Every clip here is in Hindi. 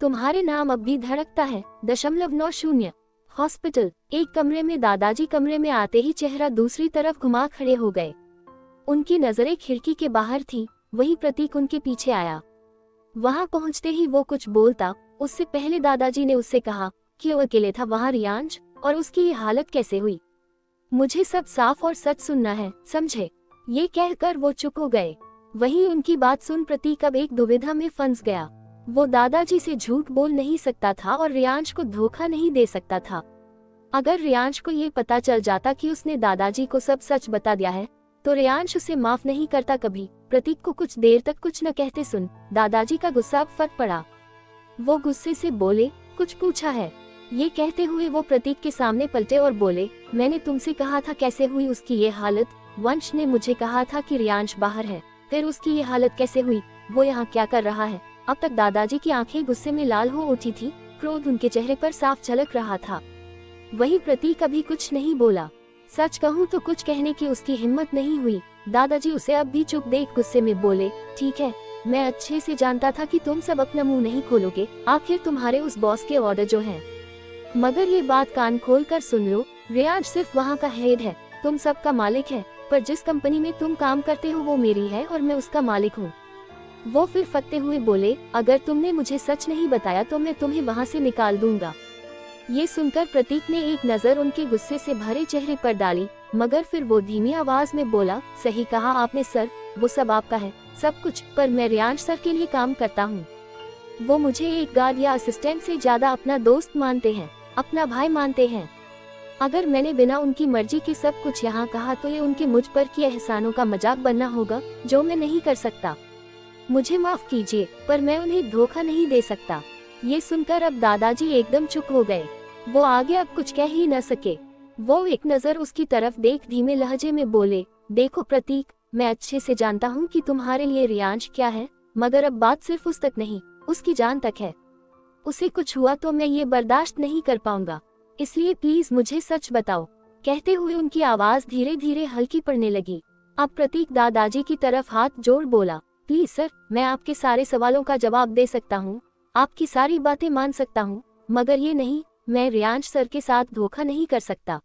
तुम्हारे नाम अब भी धड़कता है। 0.90। हॉस्पिटल। एक कमरे में दादाजी कमरे में आते ही चेहरा दूसरी तरफ घुमा खड़े हो गए। उनकी नजरें खिड़की के बाहर थी। वही प्रतीक उनके पीछे आया। वहां पहुंचते ही वो कुछ बोलता उससे पहले दादाजी ने उससे कहा कि वो अकेले था वहां रियांश, और उसकी ये हालत कैसे हुई। मुझे सब साफ और सच सुनना है, समझे। ये कहकर वो चुप हो गए। वही उनकी बात सुन प्रतीक अब एक दुविधा में फंस गया। वो दादाजी से झूठ बोल नहीं सकता था और रियांश को धोखा नहीं दे सकता था। अगर रियांश को ये पता चल जाता कि उसने दादाजी को सब सच बता दिया है तो रियांश उसे माफ नहीं करता कभी। प्रतीक को कुछ देर तक कुछ न कहते सुन दादाजी का गुस्सा अब फट पड़ा। वो गुस्से से बोले, कुछ पूछा है। ये कहते हुए वो प्रतीक के सामने पलटे और बोले, मैंने तुमसे कहा था कैसे हुई उसकी ये हालत। वंश ने मुझे कहा था कि रियांश बाहर है, फिर उसकी ये हालत कैसे हुई, वो यहाँ क्या कर रहा है। अब तक दादाजी की आंखें गुस्से में लाल हो उठी थी। क्रोध उनके चेहरे पर साफ झलक रहा था। वही प्रतीक अभी कुछ नहीं बोला। सच कहूँ तो कुछ कहने की उसकी हिम्मत नहीं हुई। दादाजी उसे अब भी चुप देख गुस्से में बोले, ठीक है, मैं अच्छे से जानता था कि तुम सब अपना मुंह नहीं खोलोगे, आखिर तुम्हारे उस बॉस के ऑर्डर जो हैं। मगर ये बात कान खोल कर सुन लो, रियांश सिर्फ वहाँ का हेड है, तुम सबका मालिक है, पर जिस कंपनी में तुम काम करते हो वो मेरी है और मैं उसका मालिक हूँ। वो फिर फटते हुए बोले, अगर तुमने मुझे सच नहीं बताया तो मैं तुम्हें वहाँ से निकाल दूंगा। ये सुनकर प्रतीक ने एक नजर उनके गुस्से से भरे चेहरे पर डाली, मगर फिर वो धीमी आवाज में बोला, सही कहा आपने सर, वो सब आपका है, सब कुछ, पर मैं रियांश सर के लिए काम करता हूँ। वो मुझे एक गार्ड या असिस्टेंट से ज्यादा अपना दोस्त मानते हैं, अपना भाई मानते हैं। अगर मैंने बिना उनकी मर्जी के सब कुछ यहाँ कहा तो ये उनके मुझ पर किए एहसानों का मजाक बनना होगा, जो मैं नहीं कर सकता। मुझे माफ कीजिए, पर मैं उन्हें धोखा नहीं दे सकता। ये सुनकर अब दादाजी एकदम चुप हो गए। वो आगे अब कुछ कह ही न सके। वो एक नजर उसकी तरफ देख धीमे लहजे में बोले, देखो प्रतीक, मैं अच्छे से जानता हूँ कि तुम्हारे लिए रियांश क्या है, मगर अब बात सिर्फ उस तक नहीं, उसकी जान तक है। उसे कुछ हुआ तो मैं ये बर्दाश्त नहीं कर पाऊंगा, इसलिए प्लीज मुझे सच बताओ। कहते हुए उनकी आवाज धीरे धीरे हल्की पड़ने लगी। अब प्रतीक दादाजी की तरफ हाथ जोड़ बोला, प्लीज सर, मैं आपके सारे सवालों का जवाब दे सकता हूँ, आपकी सारी बातें मान सकता हूँ, मगर ये नहीं, मैं रियांश सर के साथ धोखा नहीं कर सकता।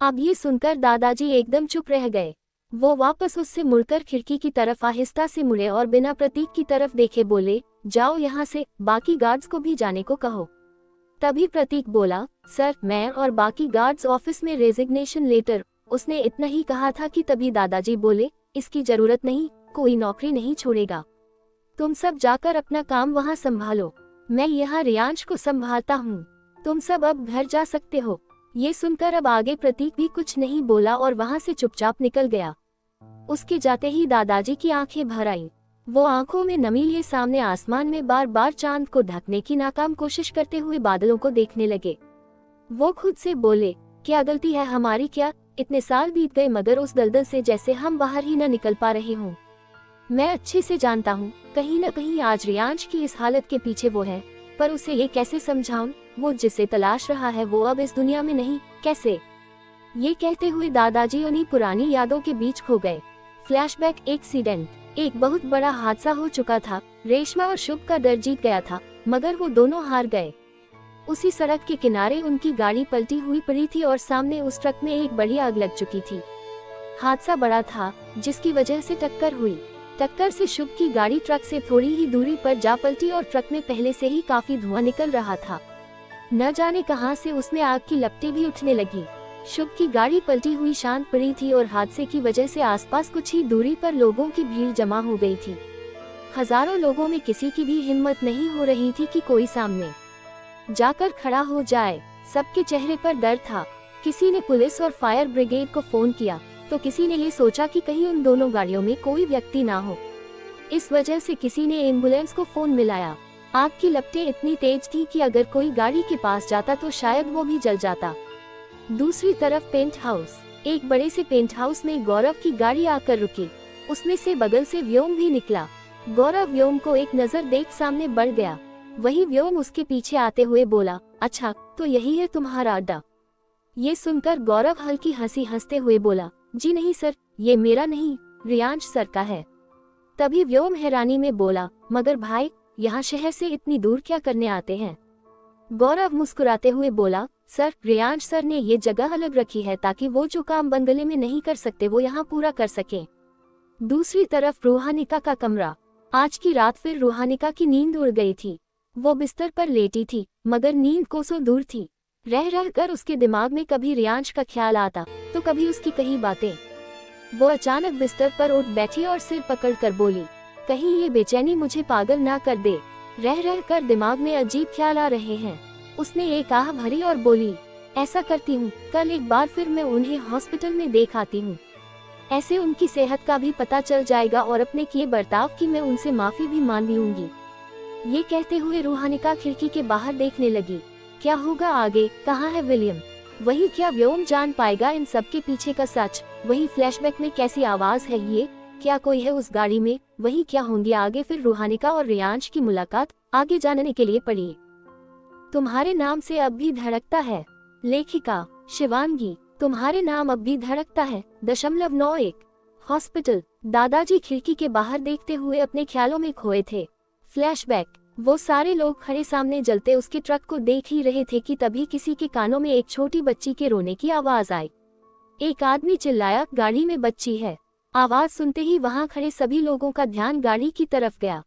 अब ये सुनकर दादाजी एकदम चुप रह गए। वो वापस उससे मुड़कर खिड़की की तरफ आहिस्ता से मुड़े और बिना प्रतीक की तरफ देखे बोले, जाओ यहाँ से, बाकी गार्ड्स को भी जाने को कहो। तभी प्रतीक बोला, सर, मैं और बाकी गार्ड्स ऑफिस में रेजिग्नेशन लेटर, उसने इतना ही कहा था कि तभी दादाजी बोले, इसकी जरूरत नहीं, कोई नौकरी नहीं छोड़ेगा, तुम सब जाकर अपना काम वहाँ संभालो, मैं यहाँ रियांश को संभालता हूँ, तुम सब अब घर जा सकते हो। ये सुनकर अब आगे प्रतीक भी कुछ नहीं बोला और वहाँ से चुपचाप निकल गया। उसके जाते ही दादाजी की आंखें भर आईं। वो आंखों में नमी लिए सामने आसमान में बार बार चांद को ढकने की नाकाम कोशिश करते हुए बादलों को देखने लगे। वो खुद से बोले, क्या गलती है हमारी, क्या इतने साल बीत गए मगर उस दलदल से जैसे हम बाहर ही न निकल पा रहे हों। मैं अच्छे से जानता हूँ कहीं न कहीं आज रियांश की इस हालत के पीछे वो है, पर उसे ये कैसे समझाऊं, वो जिसे तलाश रहा है वो अब इस दुनिया में नहीं, कैसे। ये कहते हुए दादाजी उन्हीं पुरानी यादों के बीच खो गए। फ्लैशबैक, एक्सीडेंट, एक बहुत बड़ा हादसा हो चुका था। रेशमा और शुभ का डर जीत गया था, मगर वो दोनों हार गए। उसी सड़क के किनारे उनकी गाड़ी पलटी हुई पड़ी थी और सामने उस ट्रक में एक बड़ी आग लग चुकी थी। हादसा बड़ा था, जिसकी वजह से टक्कर हुई। टक्कर से शुभ की गाड़ी ट्रक से थोड़ी ही दूरी पर जा पलटी और ट्रक में पहले से ही काफी धुआं निकल रहा था। न जाने कहां से उसमें आग की लपटें भी उठने लगी। शुभ की गाड़ी पलटी हुई शांत पड़ी थी और हादसे की वजह से आसपास कुछ ही दूरी पर लोगों की भीड़ जमा हो गई थी। हजारों लोगों में किसी की भी हिम्मत नहीं हो रही थी कि कोई सामने जाकर खड़ा हो जाए। सबके चेहरे पर डर था। किसी ने पुलिस और फायर ब्रिगेड को फोन किया तो किसी ने ये सोचा कि कहीं उन दोनों गाड़ियों में कोई व्यक्ति ना हो। इस वजह से किसी ने एम्बुलेंस को फोन मिलाया। आग की लपटें इतनी तेज थी कि अगर कोई गाड़ी के पास जाता तो शायद वो भी जल जाता। दूसरी तरफ पेंट हाउस, एक बड़े से पेंट हाउस में गौरव की गाड़ी आकर रुकी। उसमें से बगल से व्योम भी निकला। गौरव व्योम को एक नजर देख सामने बढ़ गया। वही व्योम उसके पीछे आते हुए बोला, अच्छा तो यही है तुम्हारा अड्डा। ये सुनकर गौरव हल्की हंसी हंसते हुए बोला, जी नहीं सर, ये मेरा नहीं, रियांश सर का है। तभी व्योम हैरानी में बोला, मगर भाई यहाँ शहर से इतनी दूर क्या करने आते हैं? गौरव मुस्कुराते हुए बोला, सर, रियांश सर ने ये जगह अलग रखी है ताकि वो जो काम बंगले में नहीं कर सकते वो यहाँ पूरा कर सके। दूसरी तरफ रूहानिका का कमरा। आज की रात फिर रूहानिका की नींद उड़ गई थी। वो बिस्तर पर लेटी थी, मगर नींद कोसों दूर थी। रह रह कर उसके दिमाग में कभी रियांश का ख्याल आता तो कभी उसकी कही बातें। वो अचानक बिस्तर पर उठ बैठी और सिर पकड़ कर बोली, कहीं ये बेचैनी मुझे पागल ना कर दे। रह रह कर दिमाग में अजीब ख्याल आ रहे हैं। उसने एक आह भरी और बोली, ऐसा करती हूँ, कल एक बार फिर मैं उन्हें हॉस्पिटल में देख आती हूँ। ऐसे उनकी सेहत का भी पता चल जाएगा और अपने किए बर्ताव की मैं उनसे माफी भी मांग लूंगी। ये कहते हुए रूहानिका खिड़की के बाहर देखने लगी। क्या होगा आगे? कहाँ है विलियम? वही क्या व्योम जान पाएगा इन सब के पीछे का सच? वही फ्लैशबैक में कैसी आवाज है ये? क्या कोई है उस गाड़ी में? वही क्या होंगे आगे? फिर रूहानिका और रियांश की मुलाकात आगे जानने के लिए पढ़िए तुम्हारे नाम से अब भी धड़कता है। लेखिका शिवांगी। तुम्हारे नाम अब भी धड़कता है 91 हॉस्पिटल। दादाजी खिड़की के बाहर देखते हुए अपने ख्यालों में खोए थे। फ्लैशबैक। वो सारे लोग खड़े सामने जलते उसके ट्रक को देख ही रहे थे कि तभी किसी के कानों में एक छोटी बच्ची के रोने की आवाज आई। एक आदमी चिल्लाया, गाड़ी में बच्ची है। आवाज सुनते ही वहां खड़े सभी लोगों का ध्यान गाड़ी की तरफ गया।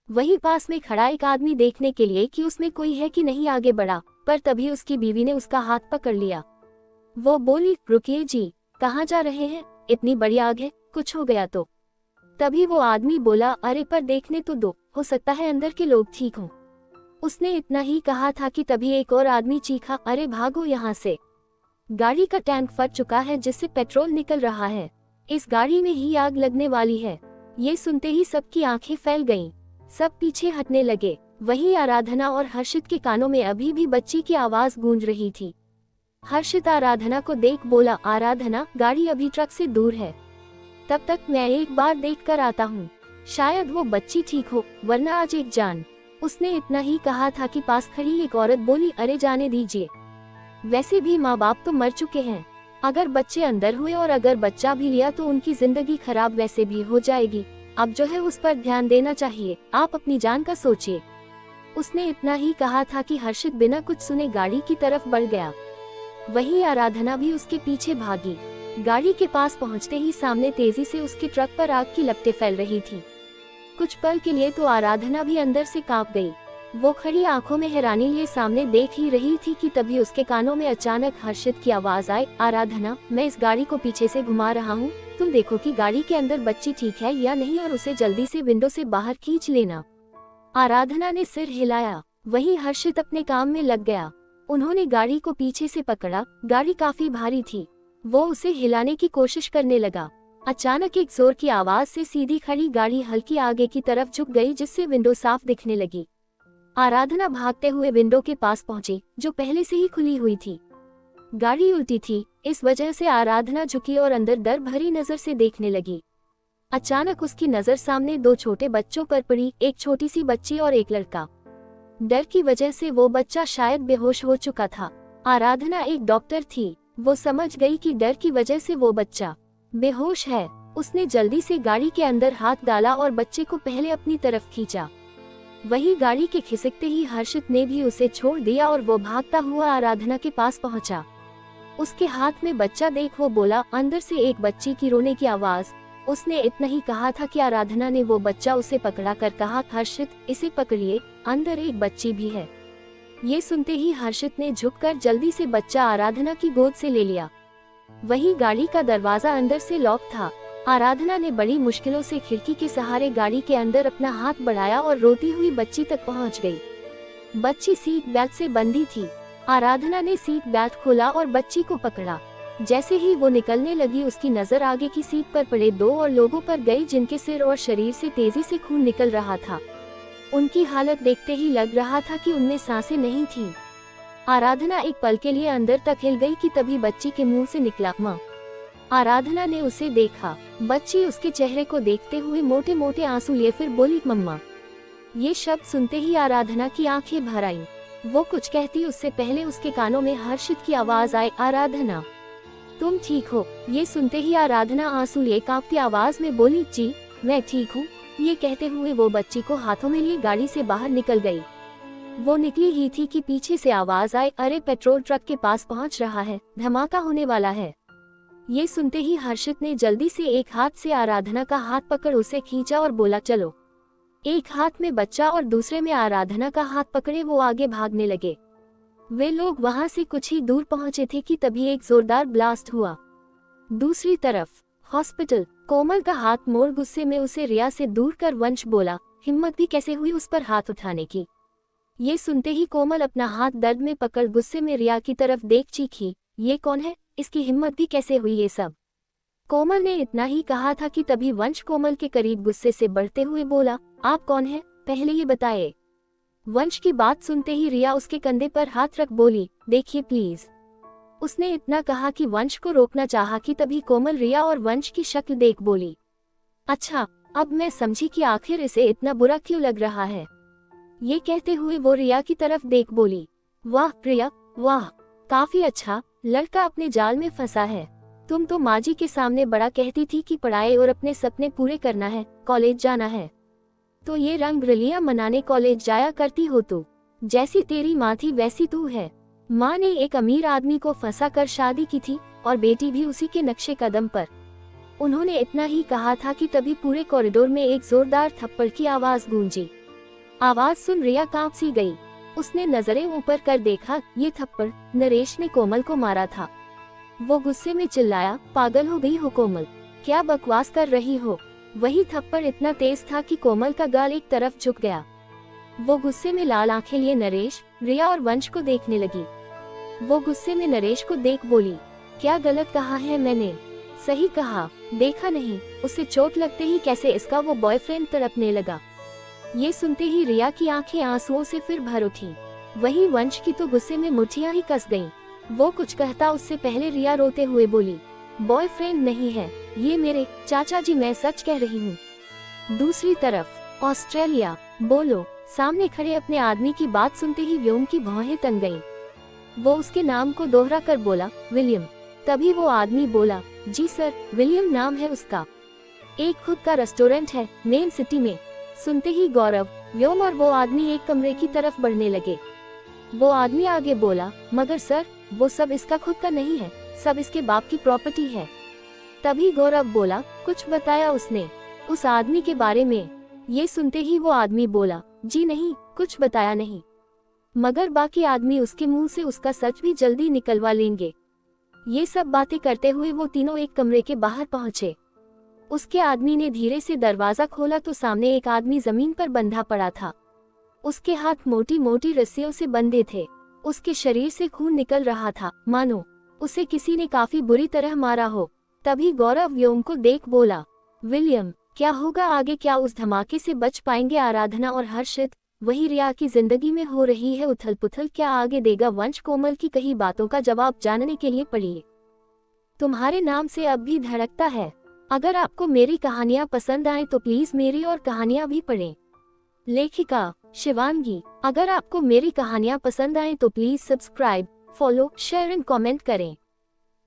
वहीं पास में खड़ा एक आदमी देखने के लिए कि उसमें कोई है कि नहीं आगे बढ़ा, पर तभी उसकी बीवी ने उसका हाथ पकड़ लिया। वो बोली, रुकिए जी, कहाँ जा रहे हैं? इतनी बड़ी आग है, कुछ हो गया तो? तभी वो आदमी बोला, अरे पर देखने तो दो, हो सकता है अंदर के लोग ठीक हों। उसने इतना ही कहा था कि तभी एक और आदमी चीखा, अरे भागो यहाँ से, गाड़ी का टैंक फट चुका है जिससे पेट्रोल निकल रहा है। इस गाड़ी में ही आग लगने वाली है। ये सुनते ही सबकी आंखें फैल गईं। सब पीछे हटने लगे। वहीं आराधना और हर्षित के कानों में अभी भी बच्ची की आवाज गूंज रही थी। हर्षित आराधना को देख बोला, आराधना, गाड़ी अभी ट्रक से दूर है, तब तक मैं एक बार देख कर आता हूँ। शायद वो बच्ची ठीक हो, वरना आज एक जान। उसने इतना ही कहा था कि पास खड़ी एक औरत बोली, अरे जाने दीजिए, वैसे भी माँ बाप तो मर चुके हैं। अगर बच्चे अंदर हुए और अगर बच्चा भी लिया तो उनकी जिंदगी खराब वैसे भी हो जाएगी। अब जो है उस पर ध्यान देना चाहिए, आप अपनी जान का सोचिए। उसने इतना ही कहा था कि हर्षित बिना कुछ सुने गाड़ी की तरफ बढ़ गया। वहीं आराधना भी उसके पीछे भागी। गाड़ी के पास पहुंचते ही सामने तेजी से उसके ट्रक पर आग की लपटें फैल रही थी। कुछ पल के लिए तो आराधना भी अंदर से कांप गई। वो खड़ी आंखों में हैरानी लिए सामने देख ही रही थी कि तभी उसके कानों में अचानक हर्षित की आवाज आई, आराधना, मैं इस गाड़ी को पीछे से घुमा रहा हूँ, तुम देखो कि गाड़ी के अंदर बच्ची ठीक है या नहीं और उसे जल्दी से विंडो से बाहर खींच लेना। आराधना ने सिर हिलाया। वहीं हर्षित अपने काम में लग गया। उन्होंने गाड़ी को पीछे से पकड़ा। गाड़ी काफी भारी थी। वो उसे हिलाने की कोशिश करने लगा। अचानक एक जोर की आवाज से सीधी खड़ी गाड़ी हल्की आगे की तरफ झुक गई, जिससे विंडो साफ दिखने लगी। आराधना भागते हुए विंडो के पास पहुंची, जो पहले से ही खुली हुई थी। गाड़ी उल्टी थी, इस वजह से आराधना झुकी और अंदर डर भरी नजर से देखने लगी। अचानक उसकी नजर सामने दो छोटे बच्चों पर पड़ी, एक छोटी सी बच्ची और एक लड़का। डर की वजह से वो बच्चा शायद बेहोश हो चुका था। आराधना एक डॉक्टर थी, वो समझ गई कि डर की वजह से वो बच्चा बेहोश है। उसने जल्दी से गाड़ी के अंदर हाथ डाला और बच्चे को पहले अपनी तरफ खींचा। वही गाड़ी के खिसकते ही हर्षित ने भी उसे छोड़ दिया और वो भागता हुआ आराधना के पास पहुंचा। उसके हाथ में बच्चा देख वो बोला, अंदर से एक बच्ची की रोने की आवाज। उसने इतना ही कहा था कि आराधना ने वो बच्चा उसे पकड़ा कर कहा, हर्षित, इसे पकड़िए, अंदर एक बच्ची भी है। ये सुनते ही हर्षित ने झुककर जल्दी से बच्चा आराधना की गोद से ले लिया। वही गाड़ी का दरवाजा अंदर से लॉक था। आराधना ने बड़ी मुश्किलों से खिड़की के सहारे गाड़ी के अंदर अपना हाथ बढ़ाया और रोती हुई बच्ची तक पहुंच गई। बच्ची सीट बेल्ट से बंधी थी। आराधना ने सीट बेल्ट खोला और बच्ची को पकड़ा। जैसे ही वो निकलने लगी, उसकी नजर आगे की सीट पर पड़े दो और लोगों पर गई, जिनके सिर और शरीर से तेजी से खून निकल रहा था। उनकी हालत देखते ही लग रहा था कि उनमें सांसें नहीं थीं। आराधना एक पल के लिए अंदर तक हिल गई कि तभी बच्ची के मुंह से निकला, माँ। आराधना ने उसे देखा। बच्ची उसके चेहरे को देखते हुए मोटे मोटे आंसू लिए फिर बोली, मम्मा। ये शब्द सुनते ही आराधना की आंखें भर आईं। वो कुछ कहती उससे पहले उसके कानों में हर्षित की आवाज आई, आराधना, तुम ठीक हो? ये सुनते ही आराधना आंसू लिए कांपती आवाज में बोली, जी मैं ठीक हूँ। ये कहते हुए वो बच्ची को हाथों में लिए गाड़ी से बाहर निकल गई। वो निकली ही थी कि पीछे से आवाज आई, अरे पेट्रोल ट्रक के पास पहुंच रहा है, धमाका होने वाला है। ये सुनते ही हर्षित ने जल्दी से एक हाथ से आराधना का हाथ पकड़ उसे खींचा और बोला चलो। एक हाथ में बच्चा और दूसरे में आराधना का हाथ पकड़े वो आगे भागने लगे। वे लोग वहां से कुछ ही दूर पहुंचे थे कि तभी एक जोरदार ब्लास्ट हुआ। दूसरी तरफ हॉस्पिटल, कोमल का हाथ मोड़ गुस्से में उसे रिया से दूर कर वंश बोला, हिम्मत भी कैसे हुई उस पर हाथ उठाने की। ये सुनते ही कोमल अपना हाथ दर्द में पकड़ गुस्से में रिया की तरफ देख चीखी, ये कौन है, इसकी हिम्मत भी कैसे हुई ये सब। कोमल ने इतना ही कहा था कि तभी वंश कोमल के करीब गुस्से से बढ़ते हुए बोला, आप कौन हैं, पहले ये बताए। वंश की बात सुनते ही रिया उसके कंधे पर हाथ रख बोली, देखिए प्लीज। उसने इतना कहा कि वंश को रोकना चाहा कि तभी कोमल रिया और वंश की शक्ल देख बोली, अच्छा अब मैं समझी कि आखिर इसे इतना बुरा क्यों लग रहा है। ये कहते हुए वो रिया की तरफ देख बोली, वाह रिया वाह, काफी अच्छा, लड़का अपने जाल में फंसा है। तुम तो माँ जी के सामने बड़ा कहती थी कि पढ़ाई और अपने सपने पूरे करना है, कॉलेज जाना है, तो ये रंग रलियां मनाने कॉलेज जाया करती हो तू। जैसी तेरी माँ थी वैसी तू है। माँ ने एक अमीर आदमी को फंसा कर शादी की थी और बेटी भी उसी के नक्शे कदम पर। उन्होंने इतना ही कहा था कि तभी पूरे कॉरिडोर में एक जोरदार थप्पड़ की आवाज गूंजी। आवाज सुन रिया कांप सी गई। उसने नजरें ऊपर कर देखा, ये थप्पड़ नरेश ने कोमल को मारा था। वो गुस्से में चिल्लाया, पागल हो गई हो कोमल, क्या बकवास कर रही हो। वही थप्पड़ इतना तेज था कि कोमल का गाल एक तरफ झुक गया। वो गुस्से में लाल आंखें लिए नरेश, रिया और वंश को देखने लगी। वो गुस्से में नरेश को देख बोली, क्या गलत कहा है मैंने। सही कहा, देखा नहीं उसे चोट लगते ही कैसे इसका वो बॉयफ्रेंड तड़पने लगा। ये सुनते ही रिया की आंखें आंसुओं से फिर भर उठी। वही वंश की तो गुस्से में मुठ्ठियां ही कस गईं। वो कुछ कहता उससे पहले रिया रोते हुए बोली, बॉयफ्रेंड नहीं है ये मेरे चाचा जी, मैं सच कह रही हूँ। दूसरी तरफ ऑस्ट्रेलिया, बोलो। सामने खड़े अपने आदमी की बात सुनते ही व्योम की भौहें तन गईं। वो उसके नाम को दोहरा कर बोला, विलियम। तभी वो आदमी बोला, जी सर, विलियम नाम है उसका, एक खुद का रेस्टोरेंट है मेन सिटी में। सुनते ही गौरव, व्योम और वो आदमी एक कमरे की तरफ बढ़ने लगे। वो आदमी आगे बोला, मगर सर वो सब इसका खुद का नहीं है, सब इसके बाप की प्रॉपर्टी है। तभी गौरव बोला, कुछ बताया उसने उस आदमी के बारे में। ये सुनते ही वो आदमी बोला, जी नहीं, कुछ बताया नहीं, मगर बाकी आदमी उसके मुंह से उसका सच भी जल्दी निकलवा लेंगे। ये सब बातें करते हुए वो तीनों एक कमरे के बाहर पहुंचे। उसके आदमी ने धीरे से दरवाजा खोला तो सामने एक आदमी जमीन पर बंधा पड़ा था। उसके हाथ मोटी मोटी रस्सियों से बंधे थे। उसके शरीर से खून निकल रहा था, मानो उसे किसी ने काफी बुरी तरह मारा हो। तभी गौरव व्योम को देख बोला, विलियम क्या होगा आगे, क्या उस धमाके से बच पाएंगे आराधना और हर्षित। वही रिया की जिंदगी में हो रही है उथल पुथल, क्या आगे देगा वंश। कोमल की कही बातों का जवाब जानने के लिए पढ़िए तुम्हारे नाम से अब भी धड़कता है। अगर आपको मेरी कहानियाँ पसंद आए तो प्लीज मेरी और कहानियाँ भी पढ़ें। लेखिका शिवांगी। अगर आपको मेरी कहानियाँ पसंद आए तो please subscribe, follow, share and comment करें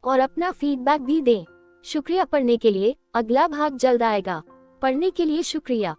और अपना फीडबैक भी दें। शुक्रिया पढ़ने के लिए। अगला भाग जल्द आएगा। पढ़ने के लिए शुक्रिया।